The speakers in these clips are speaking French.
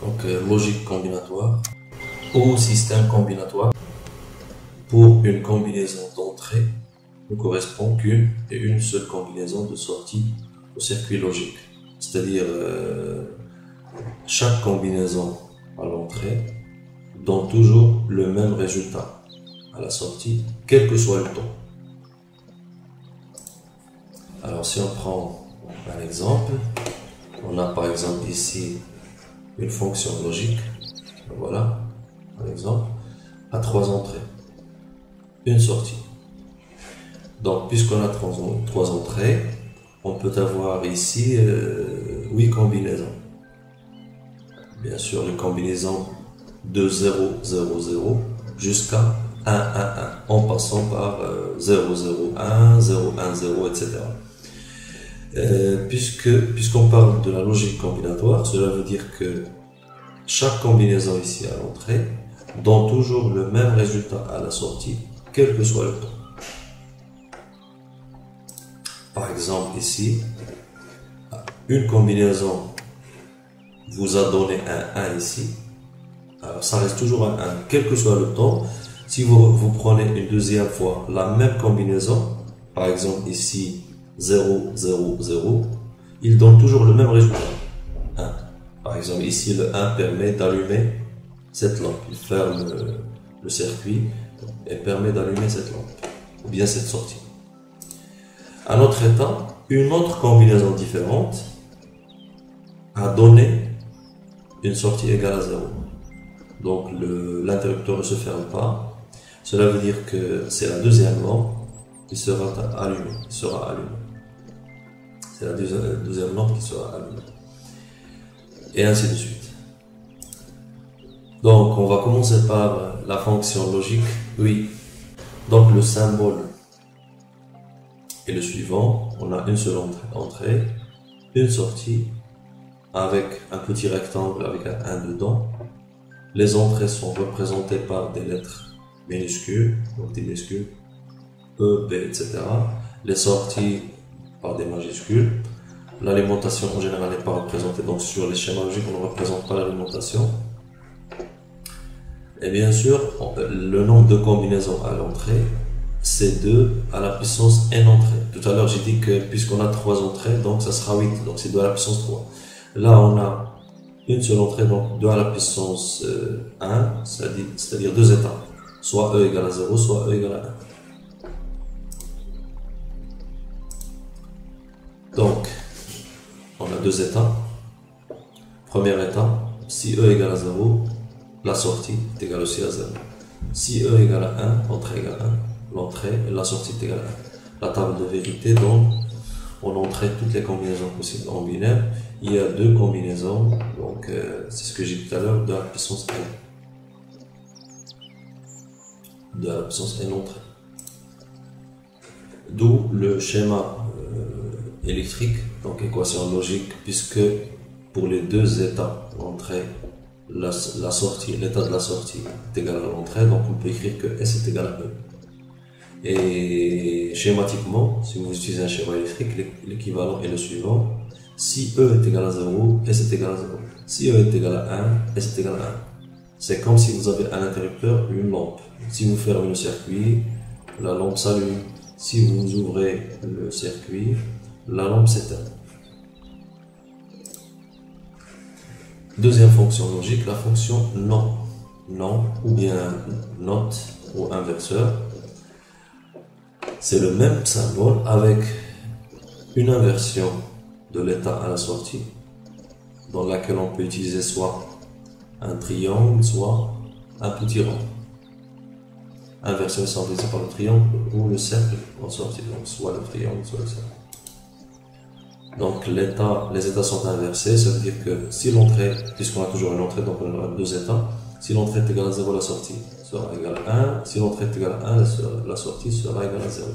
Donc logique combinatoire ou système combinatoire. Pour une combinaison d'entrée ne correspond qu'une et une seule combinaison de sortie au circuit logique. C'est-à-dire chaque combinaison à l'entrée donne toujours le même résultat à la sortie, quel que soit le temps. Alors si on prend un exemple, on a par exemple ici une fonction logique, voilà, par exemple, à 3 entrées, une sortie. Donc puisqu'on a 3 entrées, on peut avoir ici 8 combinaisons. Bien sûr, les combinaisons de 0, 0, 0 jusqu'à 1, 1, 1, en passant par 0, 0, 1, 0, 1, 0, etc. Puisqu'on parle de la logique combinatoire, cela veut dire que chaque combinaison ici à l'entrée donne toujours le même résultat à la sortie, quel que soit le temps. Par exemple ici, une combinaison vous a donné un 1 ici, alors ça reste toujours un 1, quel que soit le temps. Si vous prenez une deuxième fois la même combinaison, par exemple ici 0, 0, 0, il donne toujours le même résultat, 1. Par exemple ici le 1 permet d'allumer cette lampe, il ferme le circuit et permet d'allumer cette lampe, ou bien cette sortie. À notre état, une autre combinaison différente a donné une sortie égale à 0. Donc l'interrupteur ne se ferme pas. Cela veut dire que c'est la deuxième lampe qui sera allumée. C'est la deuxième lampe qui sera allumée. Et ainsi de suite. Donc on va commencer par la fonction logique. Oui. Donc le symbole est le suivant. On a une seule entrée, une sortie avec un petit rectangle avec un 1 dedans. Les entrées sont représentées par des lettres minuscules, donc des minuscules, E, B, etc. Les sorties par des majuscules. L'alimentation en général n'est pas représentée, donc sur les schémas logiques on ne représente pas l'alimentation. Et bien sûr, le nombre de combinaisons à l'entrée, c'est 2 à la puissance n entrée. Tout à l'heure j'ai dit que puisqu'on a 3 entrées, donc ça sera 8, donc c'est 2 à la puissance 3. Là on a une seule entrée, donc 2 à la puissance 1, c'est-à-dire 2 états. Soit E égale à 0, soit E égale à 1. Donc, on a 2 états. Premier état, si E égale à 0, la sortie est égale aussi à 0. Si E égale à 1, l'entrée égale à 1, l'entrée et la sortie est égale à 1. La table de vérité donne en entrée toutes les combinaisons possibles en binaire. Il y a 2 combinaisons, donc c'est ce que j'ai dit tout à l'heure, 2 à la puissance n. 2 à la puissance n entrée. D'où le schéma électrique, donc équation logique, puisque pour les 2 états, l'entrée, la sortie, l'état de la sortie est égal à l'entrée, donc on peut écrire que S est égal à E. Et schématiquement, si vous utilisez un schéma électrique, l'équivalent est le suivant. Si E est égal à 0, S est égal à 0. Si E est égal à 1, S est égal à 1. C'est comme si vous avez un interrupteur et une lampe. Si vous fermez le circuit, la lampe s'allume. Si vous ouvrez le circuit, la lampe s'éteint. Deuxième fonction logique, la fonction non. Non, ou bien not, ou inverseur. C'est le même symbole avec une inversion de l'état à la sortie, dans laquelle on peut utiliser soit un triangle, soit un petit rond. Inversion symbolisée par le triangle ou le cercle en sortie, donc soit le triangle, soit le cercle. Donc les états sont inversés, ça veut dire que si l'entrée, puisqu'on a toujours une entrée, donc on aura 2 états, si l'entrée est égale à 0, la sortie sera égale à 1, si l'entrée est égale à 1, la sortie sera égale à 0.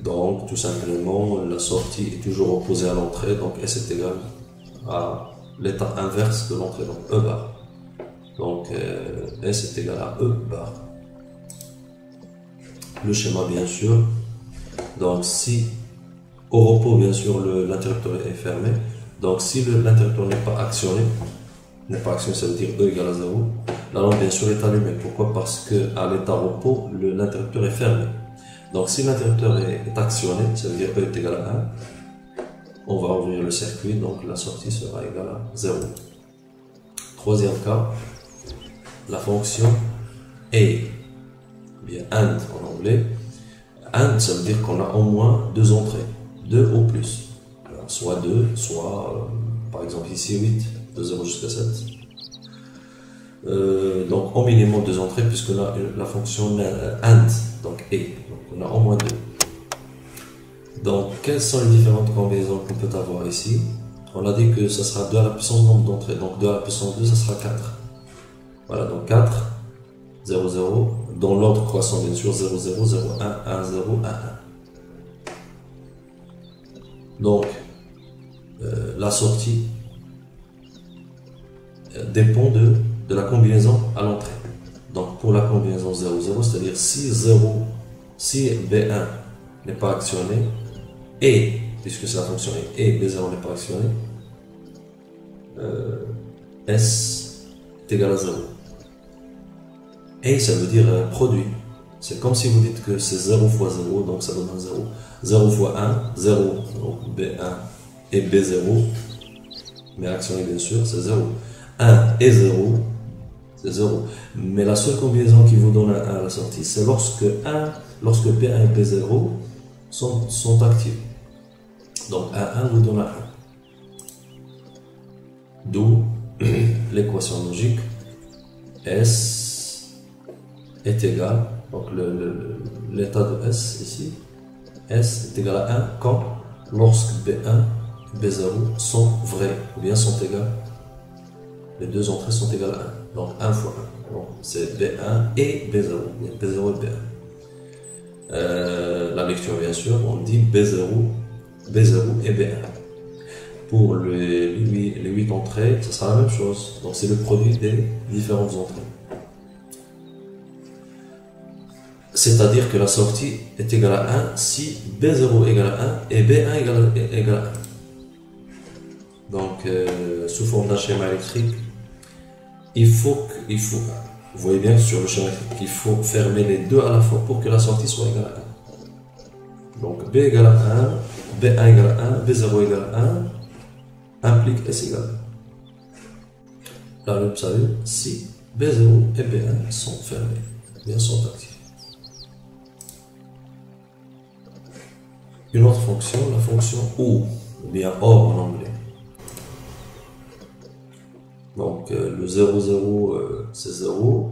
Donc tout simplement, la sortie est toujours opposée à l'entrée, donc S est égal à l'état inverse de l'entrée, donc E bar. Donc S est égal à E bar. Le schéma bien sûr, donc si au repos bien sûr l'interrupteur est fermé, donc si l'interrupteur n'est pas actionné, n'est pas actionné, ça veut dire E égale à 0. La lampe bien sûr est allumée. Pourquoi? Parce qu'à l'état repos, l'interrupteur est fermé. Donc si l'interrupteur est actionné, ça veut dire E est égal à 1. On va ouvrir le circuit, donc la sortie sera égale à 0. Troisième cas, la fonction A, bien AND en anglais. AND, ça veut dire qu'on a au moins deux entrées, 2 ou plus. Alors, soit 2, soit par exemple ici 8, de 0 jusqu'à 7. Donc au minimum 2 entrées, puisque là la fonction AND, donc A, donc on a au moins 2. Donc quelles sont les différentes combinaisons qu'on peut avoir ici? On a dit que ça sera 2 à la puissance nombre d'entrées, donc 2 à la puissance 2, ça sera 4. Voilà, donc 4, 0, 0, dans l'ordre croissant bien sûr, 0, 0, 0, 1, 1, 0, 1, 1. Donc, la sortie dépend de la combinaison à l'entrée. Donc, pour la combinaison 0, 0, c'est-à-dire si B1 n'est pas actionné, et, puisque c'est la fonction et B0 n'est pas actionné, S est égal à 0. Et ça veut dire un produit. C'est comme si vous dites que c'est 0 fois 0, donc ça donne un 0. 0 fois 1, 0, donc B1 et B0, mais actionné bien sûr, c'est 0. 1 et 0, c'est 0. Mais la seule combinaison qui vous donne un 1 à la sortie, c'est lorsque B1 et B0 sont actifs. Donc un 1 vous donne un 1. D'où l'équation logique S est égal, donc l'état de S ici, S est égal à 1 quand lorsque B1 et B0 sont vrais ou bien sont égales. Les deux entrées sont égales à 1. Donc 1 fois 1. Donc c'est B1 et B0. B0 et B1. La lecture bien sûr, on dit B0 et B1. Pour les 8 entrées, ce sera la même chose. Donc c'est le produit des différentes entrées. C'est-à-dire que la sortie est égale à 1 si B0 égale à 1 et B1 égale à 1. Donc, sous forme d'un schéma électrique, vous voyez bien que sur le schéma électrique, il faut fermer les deux à la fois pour que la sortie soit égale à 1. Donc, B égale à 1, B1 égale à 1, B0 égale à 1, implique S égale 1. La loupe s'allume si B0 et B1 sont fermés, bien sont actifs. Une autre fonction, la fonction OR, ou bien OR en anglais. Donc le 0, 0, c'est 0.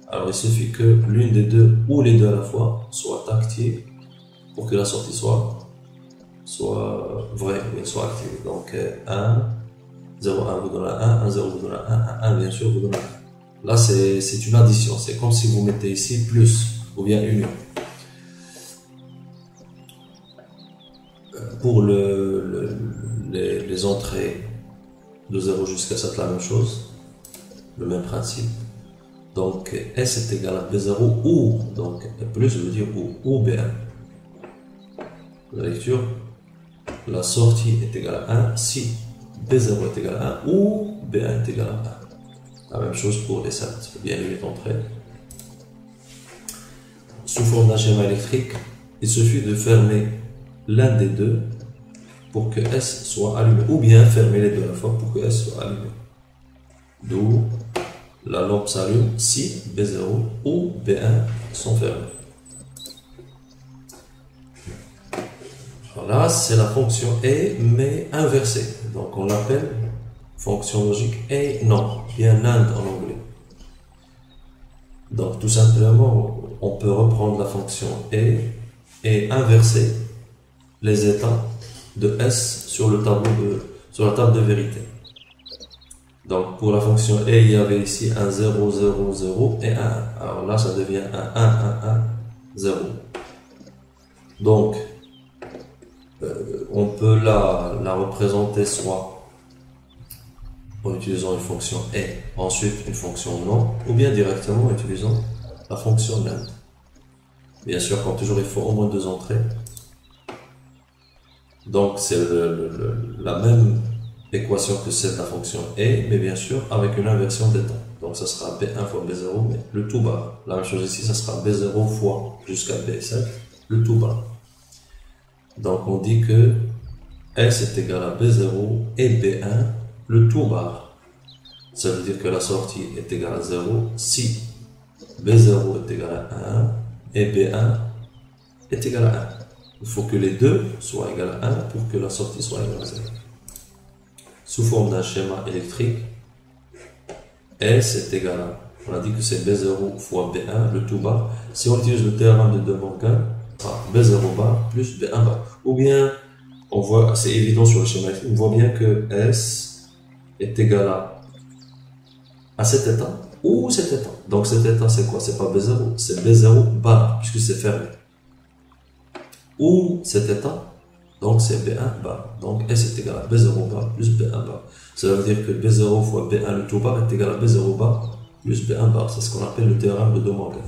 Alors il suffit que l'une des deux ou les deux à la fois soient actives pour que la sortie soit vraie, ou bien soit active. Donc 1, 0, 1 vous donne 1, 1, 0 vous donne 1, 1 bien sûr vous donne 1. Là c'est une addition, c'est comme si vous mettez ici plus ou bien union. Pour les entrées de 0 jusqu'à 7, la même chose, le même principe. Donc S est égal à B0 ou, donc plus veut dire ou B1. La lecture, la sortie est égale à 1 si B0 est égal à 1 ou B1 est égal à 1. La même chose pour les 7, bien les 8 entrées. Sous forme d'un schéma électrique, il suffit de fermer l'un des deux pour que S soit allumé, ou bien fermer les deux à la fois pour que S soit allumé. D'où la lampe s'allume si B0 ou B1 sont fermés. Alors là, c'est la fonction A, mais inversée. Donc on l'appelle fonction logique A NOR, bien NAND en anglais. Donc tout simplement, on peut reprendre la fonction A et inverser les états de S sur la table de vérité. Donc pour la fonction A, il y avait ici un 0, 0, 0 et un 1. Alors là, ça devient un 1, 1, 1, 0. Donc, on peut la représenter soit en utilisant une fonction A, ensuite une fonction NOR, ou bien directement en utilisant la fonction NAND. Bien sûr, comme toujours, il faut au moins deux entrées. Donc c'est la même équation que c'est de la fonction et, mais bien sûr avec une inversion des temps. Donc ça sera B1 fois B0, mais le tout bas. La même chose ici, ça sera B0 fois jusqu'à B7, le tout bas. Donc on dit que S est égal à B0 et B1, le tout bas. Ça veut dire que la sortie est égale à 0 si B0 est égal à 1 et B1 est égal à 1. Il faut que les deux soient égales à 1 pour que la sortie soit égale à 0. Sous forme d'un schéma électrique, S est égal à, on a dit que c'est B0 fois B1, le tout bas. Si on utilise le théorème de De Morgan, ça sera B0 bas plus B1 bas. Ou bien, on voit, c'est évident sur le schéma électrique, on voit bien que S est égal à cet état ou cet état. Donc cet état c'est quoi? C'est pas B0, c'est B0 bas, puisque c'est fermé. Ou cet état, donc c'est B1 bas. Donc S est égal à B0 bas plus B1 bas. Ça veut dire que B0 fois B1 le tout bas est égal à B0 bas plus B1 bas. C'est ce qu'on appelle le théorème de De Morgan.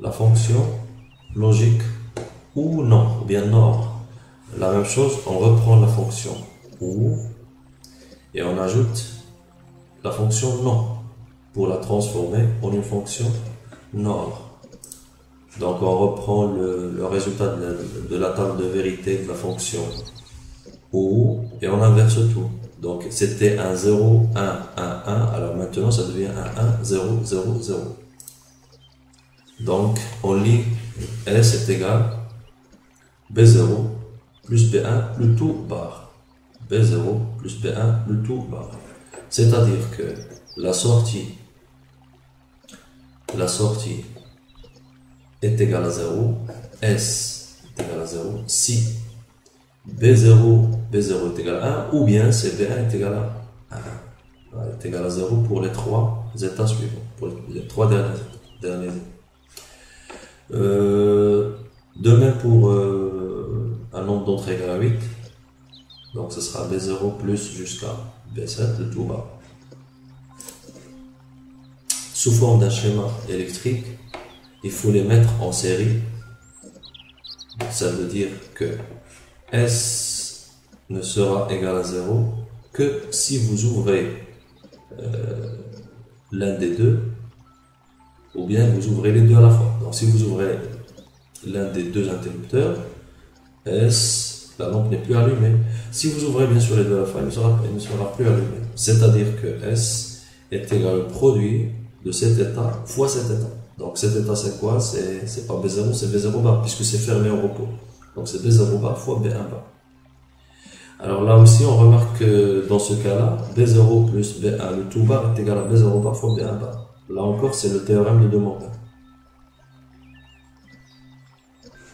La fonction logique ou non, ou bien NOR. La même chose, on reprend la fonction ou et on ajoute la fonction non pour la transformer en une fonction NOR. Donc on reprend le résultat de la table de vérité de la fonction ou et on inverse tout. Donc c'était un 0, 1, 1, 1, alors maintenant ça devient un 1, 0, 0, 0. Donc on lit S est égal B0 plus B1 le tout barre. B0 plus B1 le tout barre. C'est-à-dire que la sortie est égal à 0, S est égal à 0, si B0 est égal à 1, ou bien c'est B1 est égal à 1. Est égal à 0 pour les trois états suivants, pour les trois derniers états. De même pour un nombre d'entrées égal à 8, donc ce sera B0 plus jusqu'à B7, le tout bas. Sous forme d'un schéma électrique, il faut les mettre en série. Ça veut dire que S ne sera égal à 0 que si vous ouvrez l'un des deux, ou bien vous ouvrez les deux à la fois. Donc si vous ouvrez l'un des deux interrupteurs, S, la lampe n'est plus allumée. Si vous ouvrez bien sûr les deux à la fois, il ne sera plus allumé. C'est-à-dire que S est égal au produit de cet état fois cet état. Donc cet état c'est quoi? C'est pas B0, c'est B0 bas, puisque c'est fermé au repos. Donc c'est B0 bas fois B1 bas. Alors là aussi on remarque que dans ce cas-là, B0 plus B1 le tout bas est égal à B0 bas fois B1 bas. Là encore c'est le théorème de De Morgan.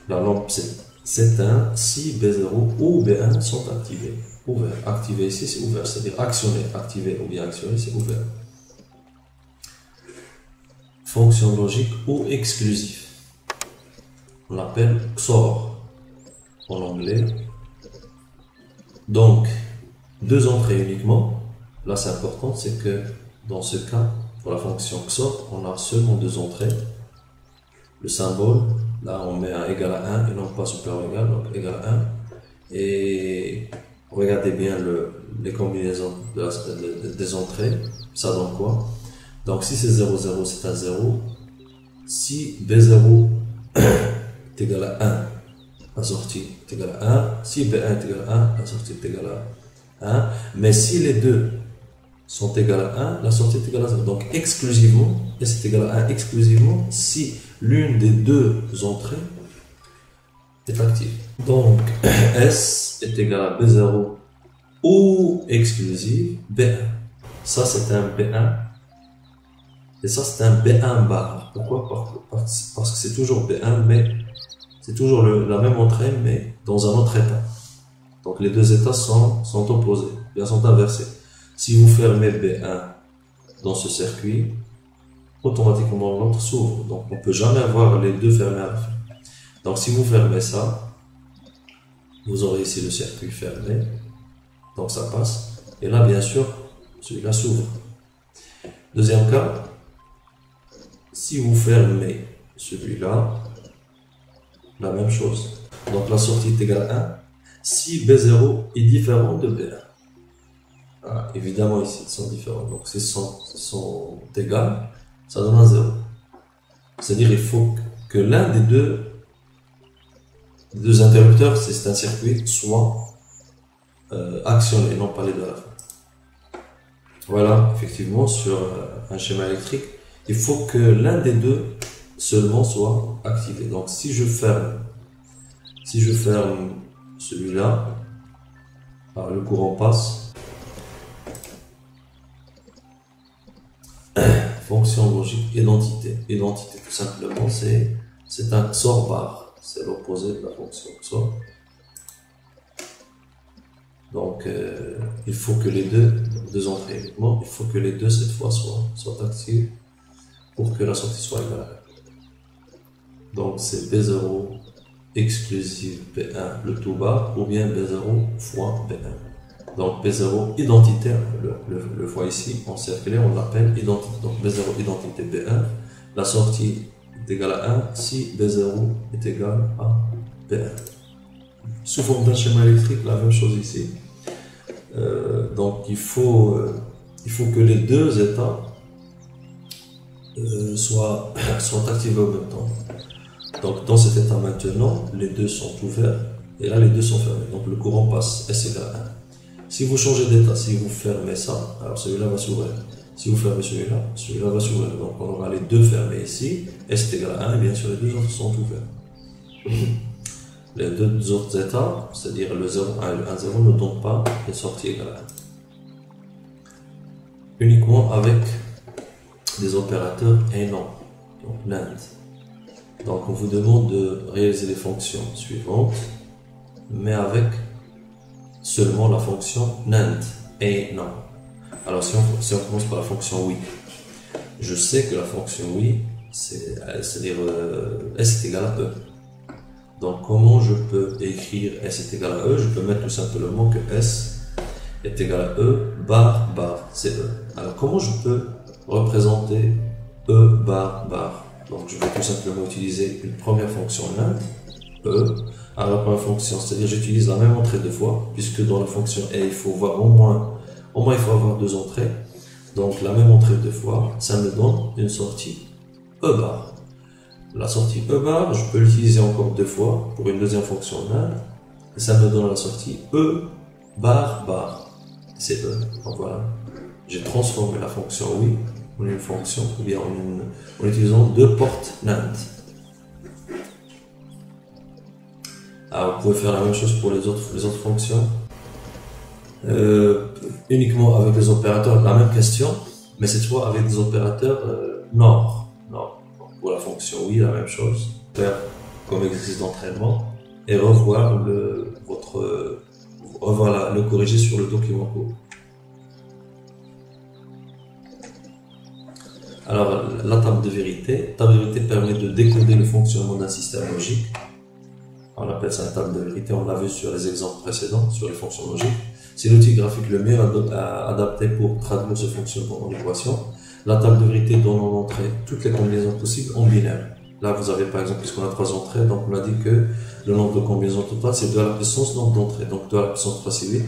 La lampe s'éteint si B0 ou B1 sont activés. Ouvert. Activé ici c'est ouvert, c'est-à-dire actionné. Activé ou bien actionné c'est ouvert. Fonction logique ou exclusif. On l'appelle XOR en anglais. Donc, deux entrées uniquement. Là, c'est important, c'est que dans ce cas, pour la fonction XOR, on a seulement deux entrées. Le symbole, là, on met un égal à 1 et non pas supérieur ou égal, donc égal à 1. Et regardez bien les combinaisons des entrées. Ça donne quoi? Donc si c'est 0, 0, c'est un 0. Si B0 est égal à 1, la sortie est égale à 1. Si B1 est égal à 1, la sortie est égale à 1. Mais si les deux sont égales à 1, la sortie est égale à 0. Donc exclusivement, S est égal à 1 exclusivement si l'une des deux entrées est active. Donc S est égal à B0 ou exclusive B1. Ça c'est un B1. Et ça, c'est un B1 bar. Pourquoi? Parce que c'est toujours B1, mais c'est toujours la même entrée, mais dans un autre état. Donc, les deux états sont opposés, bien sont inversés. Si vous fermez B1 dans ce circuit, automatiquement l'autre s'ouvre. Donc, on ne peut jamais avoir les deux fermés à la fin. Donc, si vous fermez ça, vous aurez ici le circuit fermé. Donc, ça passe. Et là, bien sûr, celui-là s'ouvre. Deuxième cas, si vous fermez celui-là, la même chose. Donc la sortie est égale à 1, si B0 est différent de B1. Voilà, évidemment, ici, ils sont différents. Donc, s'ils sont égaux, ça donne un 0. C'est-à-dire qu'il faut que l'un des deux interrupteurs, c'est un circuit, soit actionné, non pas les deux à la fin. Voilà, effectivement, sur un schéma électrique, il faut que l'un des deux seulement soit activé. Donc, si je ferme celui-là, le courant passe. Fonction logique, identité. Identité, tout simplement, c'est un XOR bar. C'est l'opposé de la fonction XOR. Donc, il faut que les deux entrées uniquement, il faut que les deux, cette fois, soient actives pour que la sortie soit égale. Donc, c'est B0 exclusive B1, le tout bas, ou bien B0 fois B1. Donc, B0 identitaire, le fois ici, encerclé, on l'appelle identité. Donc, B0 identité B1, la sortie est égale à 1 si B0 est égal à B1. Sous forme d'un schéma électrique, la même chose ici. Donc, il faut que les deux états soient activés en même temps. Donc, dans cet état maintenant, les deux sont ouverts et là, les deux sont fermés. Donc, le courant passe S égale 1. Si vous changez d'état, si vous fermez ça, alors celui-là va s'ouvrir. Si vous fermez celui-là va s'ouvrir. Donc, on aura les deux fermés ici. S est égal à 1 et bien sûr, les deux autres sont ouverts. Les deux autres états, c'est-à-dire le 0, 1 et le 1, 0, ne donnent pas une sortie égale à 1. Uniquement avec des opérateurs et non. Donc, NAND. Donc, on vous demande de réaliser les fonctions suivantes, mais avec seulement la fonction NAND et non. Alors, si on commence par la fonction oui, je sais que la fonction oui, c'est-à-dire S est égal à E. Donc, comment je peux écrire S est égal à E? Je peux mettre tout simplement que S est égal à E bar, c'est E. Alors, comment je peux représenter E bar, Donc, je vais tout simplement utiliser une première fonction NAND, E. Alors, la première fonction, c'est-à-dire j'utilise la même entrée deux fois, puisque dans la fonction A, il faut voir au moins il faut avoir deux entrées. Donc, la même entrée deux fois, ça me donne une sortie E bar. La sortie E bar, je peux l'utiliser encore deux fois pour une deuxième fonction NAND, et ça me donne la sortie E bar. C'est E. Donc, voilà. J'ai transformé la fonction oui en une fonction, ou bien en utilisant deux portes NAND. Alors, vous pouvez faire la même chose pour les autres fonctions. Uniquement avec les opérateurs, la même question, mais cette fois avec des opérateurs NOR. Pour la fonction oui, la même chose. Faire comme exercice d'entraînement et revoir le corriger sur le document cours. Alors, la table de vérité. La table de vérité permet de décoder le fonctionnement d'un système logique. On appelle ça la table de vérité. On l'a vu sur les exemples précédents, sur les fonctions logiques. C'est l'outil graphique le mieux adapté pour traduire ce fonctionnement en équation. La table de vérité donne en entrée toutes les combinaisons possibles en binaire. Là, vous avez par exemple, puisqu'on a trois entrées, donc on a dit que le nombre de combinaisons totales, c'est 2 à la puissance nombre d'entrées. Donc 2 à la puissance 3, c'est 8.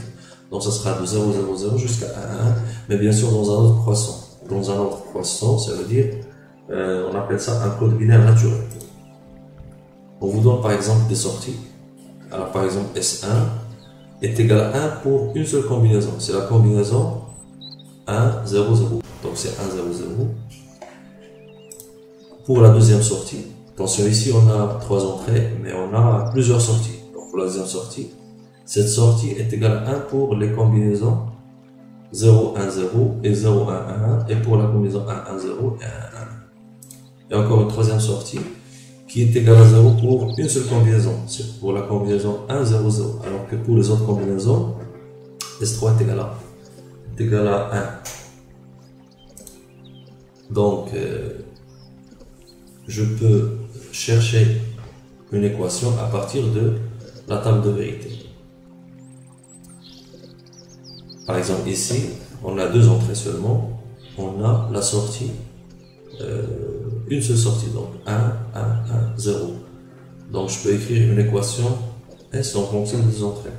Donc ça sera de 0, 0, 0 jusqu'à 1, 1. Mais bien sûr, dans un ordre croissant. Dans un ordre croissant, ça veut dire, on appelle ça un code binaire naturel. On vous donne par exemple des sorties. Alors par exemple, S1 est égal à 1 pour une seule combinaison. C'est la combinaison 1, 0, 0. Donc c'est 1, 0, 0. Pour la deuxième sortie, attention ici on a trois entrées, mais on a plusieurs sorties. Donc pour la deuxième sortie, cette sortie est égale à 1 pour les combinaisons 0, 1, 0 et 0, 1, 1, 1. Et pour la combinaison 1, 1, 0 et 1, 1. Et encore une troisième sortie qui est égale à 0 pour une seule combinaison. C'est pour la combinaison 1, 0, 0. Alors que pour les autres combinaisons, S3 est égal à 1. Donc, je peux chercher une équation à partir de la table de vérité. Par exemple, ici, on a deux entrées seulement. On a la sortie, une seule sortie, donc 1, 1, 1, 0. Donc, je peux écrire une équation S en fonction des entrées.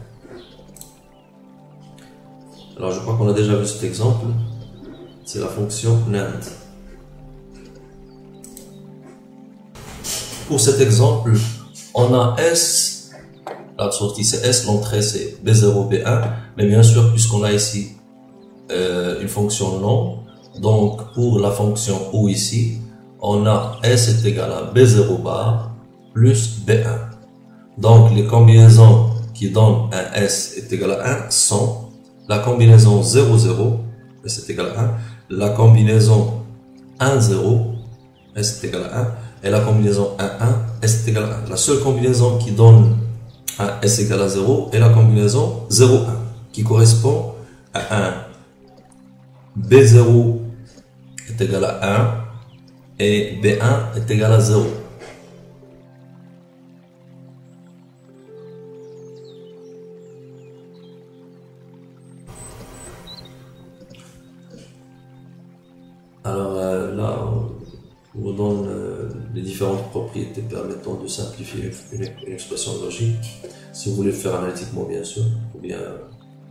Alors je crois qu'on a déjà vu cet exemple. C'est la fonction NAND. Pour cet exemple, on a S, la sortie c'est S, l'entrée c'est B0, B1, mais bien sûr, puisqu'on a ici une fonction non, donc pour la fonction OU ici, on a S est égal à B0 bar plus B1. Donc les combinaisons qui donnent un S est égal à 1 sont la combinaison 0, 0, S est égal à 1, la combinaison 1, 0, S est égal à 1, et la combinaison 1, 1, S est égal à 1. La seule combinaison qui donne un S égale à 0 est la combinaison 0, 1, qui correspond à 1. B0 est égal à 1 et B1 est égal à 0. Alors là, on vous donne les différentes propriétés permettant de simplifier une expression logique. Si vous voulez le faire analytiquement, bien sûr, ou bien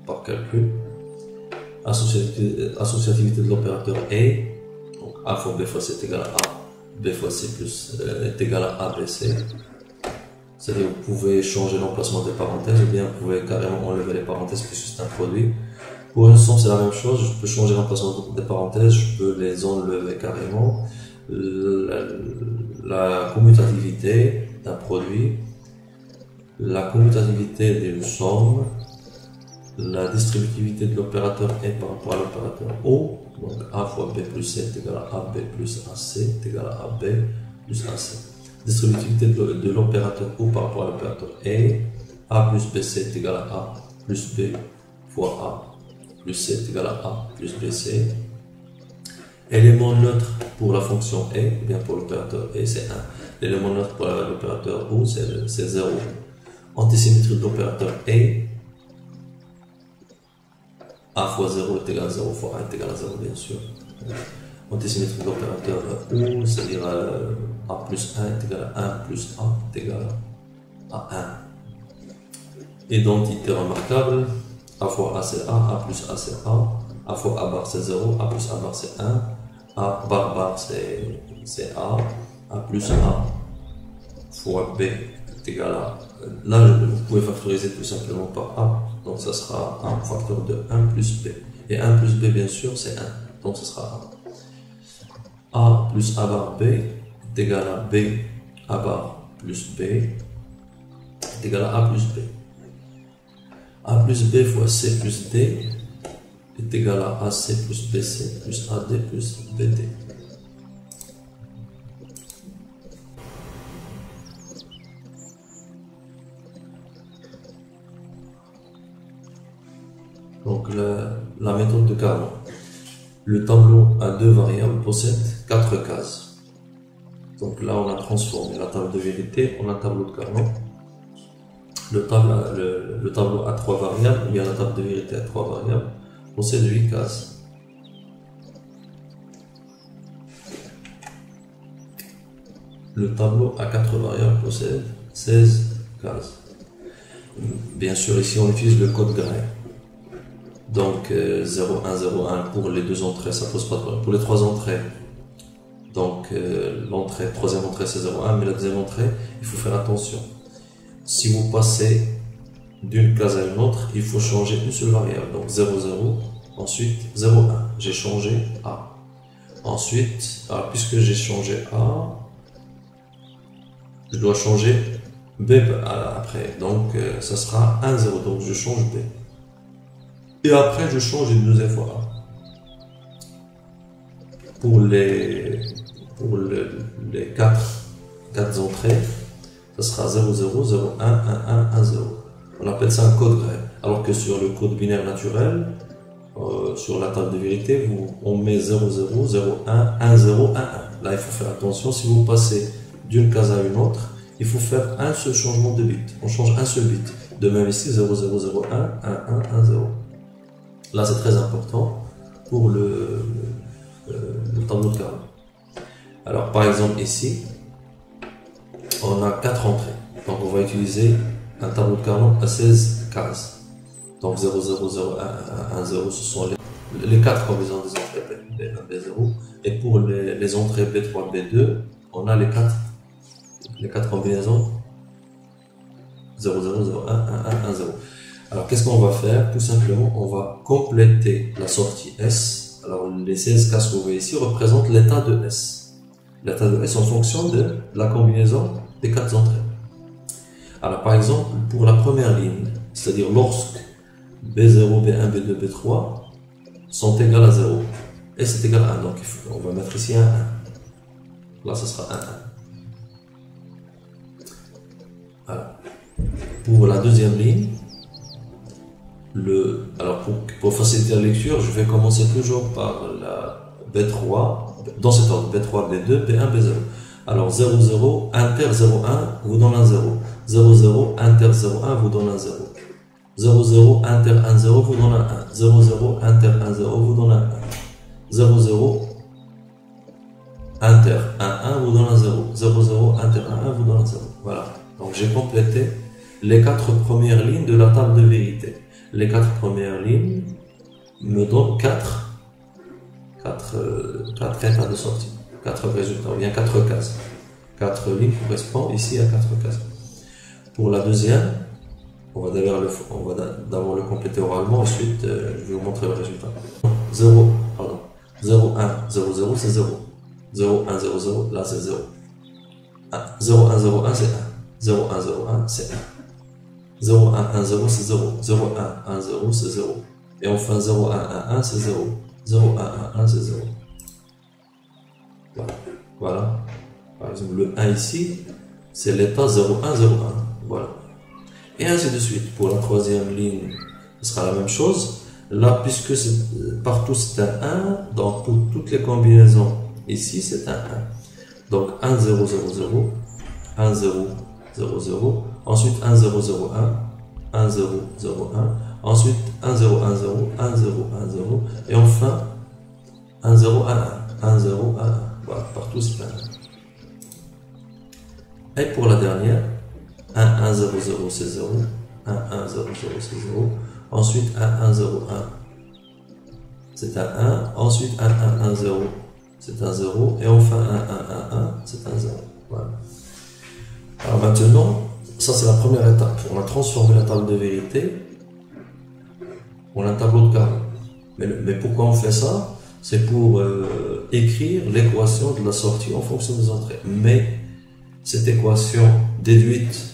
par calcul. Associativité de l'opérateur A. Donc A fois B fois C est égal à A. B fois C plus est égal à ABC. C'est-à-dire que vous pouvez changer l'emplacement des parenthèses, ou bien vous pouvez carrément enlever les parenthèses puisque c'est un produit. Pour une somme, c'est la même chose. Je peux changer l'emplacement des parenthèses, je peux les enlever carrément. La commutativité d'un produit, la commutativité d'une somme, la distributivité de l'opérateur A par rapport à l'opérateur O. Donc A fois B plus C est égal à AB plus AC est égal à AB plus AC. Distributivité de l'opérateur O par rapport à l'opérateur A plus BC est égal à A plus B fois A plus C est égal à A plus BC. Élément neutre pour la fonction A, ou bien pour l'opérateur A, c'est 1. L'élément neutre pour l'opérateur O, c'est 0. Antisymétrie de l'opérateur A fois 0 est égal à 0 fois 1 est égal à 0, bien sûr. Antisymétrie de l'opérateur O, c'est-à-dire A plus 1 est égal à 1 plus A est égal à 1. Identité remarquable. A fois A c'est A plus A c'est A fois A bar c'est 0, A plus A bar c'est 1, A bar c'est A plus A fois B est égal à... Là, vous pouvez factoriser tout simplement par A, donc ça sera A facteur de 1 plus B. Et 1 plus B, bien sûr, c'est 1, donc ce sera A. A plus A bar B est égal à B A bar plus B est égal à A plus B. A plus B fois C plus D est égal à AC plus BC plus AD plus BD. Donc la méthode de Carnot. Le tableau à deux variables possède 4 cases. Donc là on a transformé la table de vérité en un tableau de Carnot. Le tableau à 3 variables, ou bien la table de vérité à 3 variables, possède 8 cases. Le tableau à 4 variables possède 16 cases. Bien sûr, ici on utilise le code Gray. Donc 0, 1, 0, 1 pour les deux entrées, ça pose pas de problème. Pour les trois entrées, donc troisième entrée c'est 0, 1, mais la deuxième entrée, il faut faire attention. Si vous passez d'une case à une autre, il faut changer une seule variable. Donc 0, 0, ensuite 0, 1. J'ai changé A. Ensuite, puisque j'ai changé A, je dois changer B après. Donc ça sera 1, 0. Donc je change B. Et après, je change une deuxième fois A. Pour les 4 entrées, ça sera 0, 0, 0, 1, 1, 1, 1, 0. On appelle ça un code Gray. Alors que sur le code binaire naturel, sur la table de vérité, on met 0, 0, 0, 1, 1, 0, 1, 1. Là, il faut faire attention. Si vous passez d'une case à une autre, il faut faire un seul changement de bit. On change un seul bit. De même ici, 0, 0, 0, 1, 1, 1, 1, 0. Là, c'est très important pour le tableau de Carnot. Alors, par exemple, ici, on a 4 entrées. Donc, on va utiliser un tableau de Carnot à 16 cases. Donc 0, 0, 0, 1, 1, 1, 0, ce sont les 4 combinaisons des entrées B1, B0. Et pour les entrées B3, B2, on a les 4 combinaisons 0, 0, 0, 1, 1, 1, 1, 0. Alors qu'est-ce qu'on va faire? Tout simplement, on va compléter la sortie S. Alors les 16 cases que vous voyez ici représentent l'état de S. L'état de S en fonction de la combinaison des 4 entrées. Alors par exemple, pour la première ligne, c'est-à-dire lorsque B0, B1, B2, B3 sont égales à 0, et c'est égal à 1, donc on va mettre ici un 1. Là, ce sera un 1. Voilà. Pour la deuxième ligne, alors pour faciliter la lecture, je vais commencer toujours par la B3, dans cet ordre, B3, B2, B1, B0. Alors 0, 0, inter 0, 1 vous donne un 0. 0, 0, inter 0, 1 vous donne un 0. 0, 0, inter 1, 0 vous donne un 1. 0, 0, inter 1, 0 vous donne un 1. 0, 0, inter 1, 1 vous donne un 0. 0, 0, inter 1, 1 vous donne un 0. Voilà. Donc j'ai complété les 4 premières lignes de la table de vérité. Les 4 premières lignes me donnent 4 états de sortie. 4 résultats, ou bien 4 cases. 4 lignes correspondent ici à 4 cases. Pour la deuxième, on va d'abord le compléter oralement, ensuite je vais vous montrer le résultat. 0, 1, 0, 0, c'est 0. 0, 1, 0, 0, là c'est 0. 0, 1, 0, 1, c'est 1. 0, 1, 0, 1, c'est 1. 0, 1, 1, 0, c'est 0. 0, 1, 1, 0, c'est 0. Et enfin 0, 1, 1, 1, c'est 0. 0, 1, 1, 1, c'est 0. Voilà. Par exemple, le 1 ici, c'est l'état 0, 1, 0, 1. Voilà. Et ainsi de suite. Pour la troisième ligne, ce sera la même chose. Là, puisque partout c'est un 1, donc pour toutes les combinaisons ici, c'est un 1. Donc 1, 0, 0, 0, 1, 0, 0, 0, ensuite 1, 0, 0, 1, 1, 0, 0, 1, ensuite 1, 0, 1, 0, 1, 0, 1, 0, et enfin 1, 0, 1, 1, 1, 0, 1, 1. Voilà, partout c'est un 1. Et pour la dernière, 1, 1, 0, 0, c'est 0, 1, 1, 0, 0, c'est 0, ensuite 1, 1, 0, 1, c'est un 1, ensuite 1, 1, 1, 0, c'est un 0, et enfin 1, 1, 1, 1, c'est un 0. Voilà. Alors maintenant, ça c'est la première étape. On a transformé la table de vérité en un tableau de Carnot. Mais pourquoi on fait ça? C'est pour écrire l'équation de la sortie en fonction des entrées. Mais cette équation déduite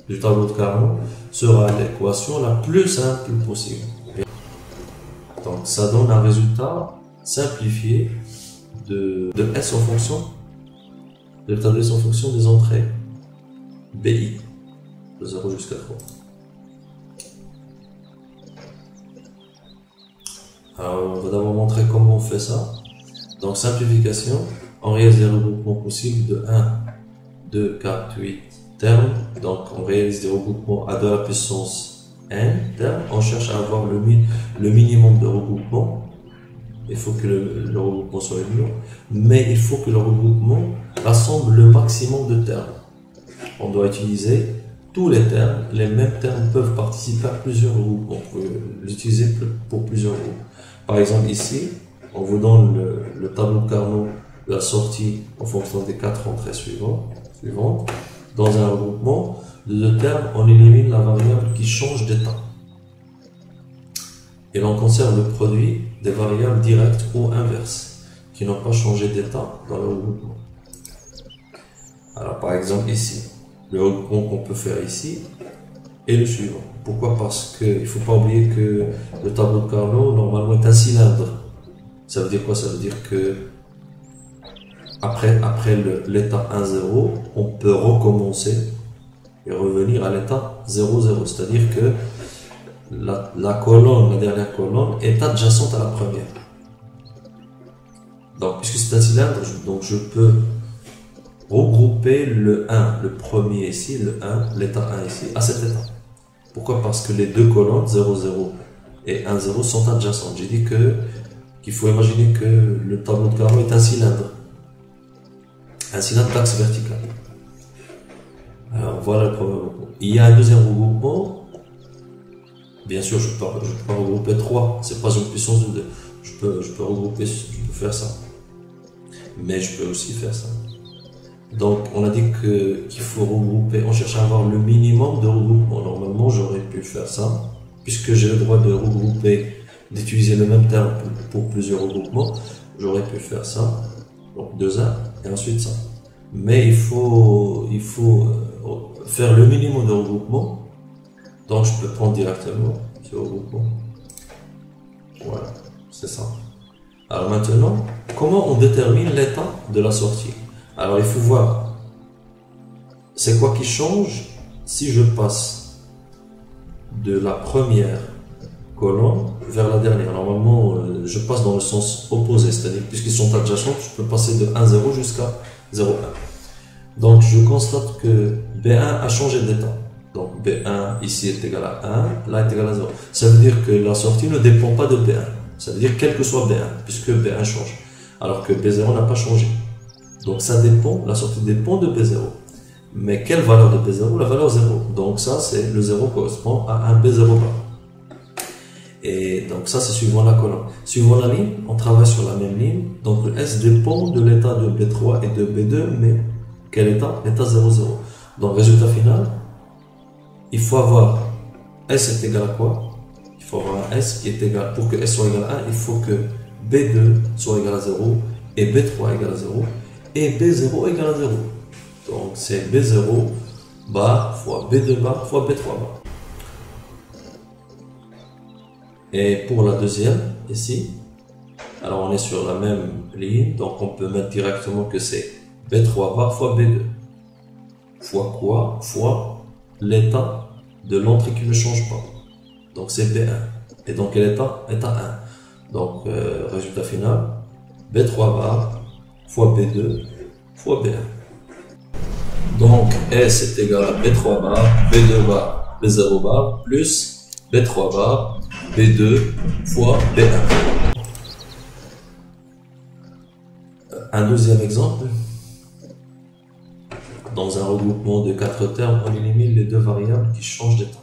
du tableau de Carnot sera l'équation la plus simple possible. Donc ça donne un résultat simplifié de S en fonction de l'état de S en fonction des entrées BI de 0 jusqu'à 3. Alors on va d'abord montrer comment on fait ça. Donc simplification, on réalise des regroupements possibles de 1, 2, 4, 8 termes. Donc on réalise des regroupements à 2 à la puissance n termes. On cherche à avoir le minimum de regroupement. Il faut que le regroupement soit le minimum, mais il faut que le regroupement rassemble le maximum de termes. On doit utiliser tous les termes. Les mêmes termes peuvent participer à plusieurs regroupements. On peut l'utiliser pour plusieurs groupes. Par exemple ici, on vous donne le tableau de Carnot de la sortie en fonction des 4 entrées suivantes. Dans un regroupement de 2 termes, on élimine la variable qui change d'état. Et l'on conserve le produit des variables directes ou inverses qui n'ont pas changé d'état dans le regroupement. Alors par exemple ici, le regroupement qu'on peut faire ici est le suivant. Pourquoi? Parce qu'il ne faut pas oublier que le tableau de Carnot normalement est un cylindre. Ça veut dire quoi? Ça veut dire que après l'état 1, 0, on peut recommencer et revenir à l'état 0, 0. C'est-à-dire que la dernière colonne est adjacente à la première. Donc, puisque c'est un cylindre, je peux regrouper le 1, le premier ici, le 1, l'état 1 ici, à cet état. Pourquoi? Parce que les deux colonnes, 0, 0 et 1, 0, sont adjacentes. J'ai dit qu'il faut imaginer que le tableau de Carnot est un cylindre d'axe vertical. Alors, voilà le premier regroupement. Il y a un deuxième regroupement Bien sûr, je peux regrouper 3, c'est pas une puissance de 2. Je peux regrouper, je peux faire ça. Mais je peux aussi faire ça. Donc, on a dit qu'il faut regrouper, on cherche à avoir le minimum de regroupement. Normalement, j'aurais pu faire ça, puisque j'ai le droit de regrouper, d'utiliser le même terme pour plusieurs regroupements. J'aurais pu faire ça, donc 2-1, et ensuite ça. Mais il faut faire le minimum de regroupement. Donc, je peux prendre directement ce regroupement. Voilà, c'est ça. Alors maintenant, comment on détermine l'état de la sortie? Alors il faut voir, c'est quoi qui change si je passe de la première colonne vers la dernière. Normalement, je passe dans le sens opposé, c'est-à-dire puisqu'ils sont adjacents, je peux passer de 1,0 jusqu'à 0,1. Donc je constate que B1 a changé d'état. Donc B1 ici est égal à 1, là est égal à 0. Ça veut dire que la sortie ne dépend pas de B1. Ça veut dire quel que soit B1, puisque B1 change. Alors que B0 n'a pas changé. Donc ça dépend, la sortie dépend de B0. Mais quelle valeur de B0? La valeur 0. Donc ça, c'est le 0 correspond à un B0 bar. Et donc ça, c'est suivant la colonne. Suivant la ligne, on travaille sur la même ligne. Donc le S dépend de l'état de B3 et de B2, mais quel état? L'état 0, 0. Donc résultat final, il faut avoir S est égal à quoi? Il faut avoir un S qui est égal, pour que S soit égal à 1, il faut que B2 soit égal à 0 et B3 égal à 0 et B0 égal à 0. Donc c'est B0 bar fois B2 bar fois B3 bar. Et pour la deuxième, ici, alors on est sur la même ligne, donc on peut mettre directement que c'est B3 bar fois B2. Fois quoi? Fois l'état de l'entrée qui ne change pas. Donc c'est B1. Et donc quel état? État 1. Donc résultat final, B3 bar fois B2 fois B1. Donc S est égal à B3 bar, B2 bar, B0 bar, plus B3 bar, B2 fois B1. Un deuxième exemple. Dans un regroupement de 4 termes, on élimine les deux variables qui changent d'état.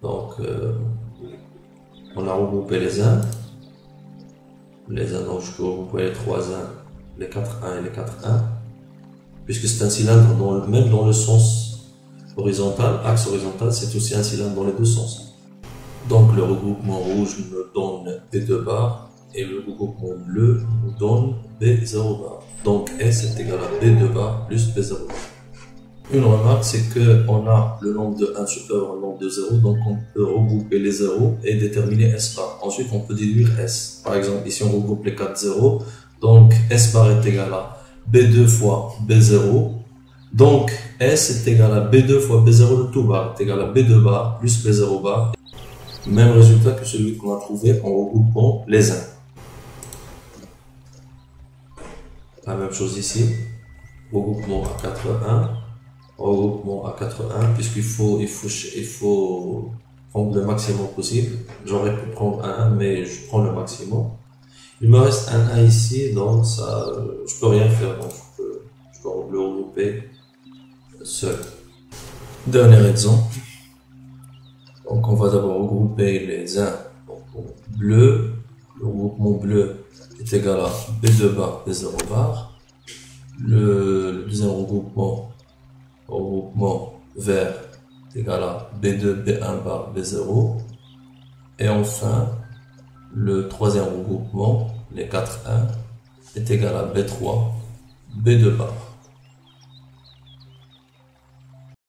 Donc, on a regroupé les 1. Les 1, donc je peux regrouper les 3 1, les 4 1 et les 4 1. Puisque c'est un cylindre, même dans le sens horizontal, axe horizontal, c'est aussi un cylindre dans les deux sens. Donc le regroupement rouge me donne B2 bar et le regroupement bleu nous donne B0 bar. Donc S est égal à B2 bar plus B0 bar. Une remarque, c'est qu'on a le nombre de 1 supérieur au nombre de 0, donc on peut regrouper les 0 et déterminer S bar. Ensuite, on peut déduire S. Par exemple, ici on regroupe les 4 0, donc S bar est égal à B2 fois B0. Donc S est égal à B2 fois B0 de tout bar, est égal à B2 bar plus B0 bar. Même résultat que celui qu'on a trouvé en regroupant les 1. La même chose ici, regroupement à 4 1, regroupement à 4 1, puisqu'il faut prendre le maximum possible. J'aurais pu prendre un 1, mais je prends le maximum. Il me reste un 1 ici, donc ça, je peux rien faire, donc je peux le regrouper seul. Dernier exemple. Donc on va d'abord regrouper les 1 bleu. Le regroupement bleu est égal à B2 bar, B0 bar. Le deuxième regroupement vert est égal à B2, B1 bar, B0. Et enfin, le troisième regroupement, les 4 1, est égal à B3, B2 bar.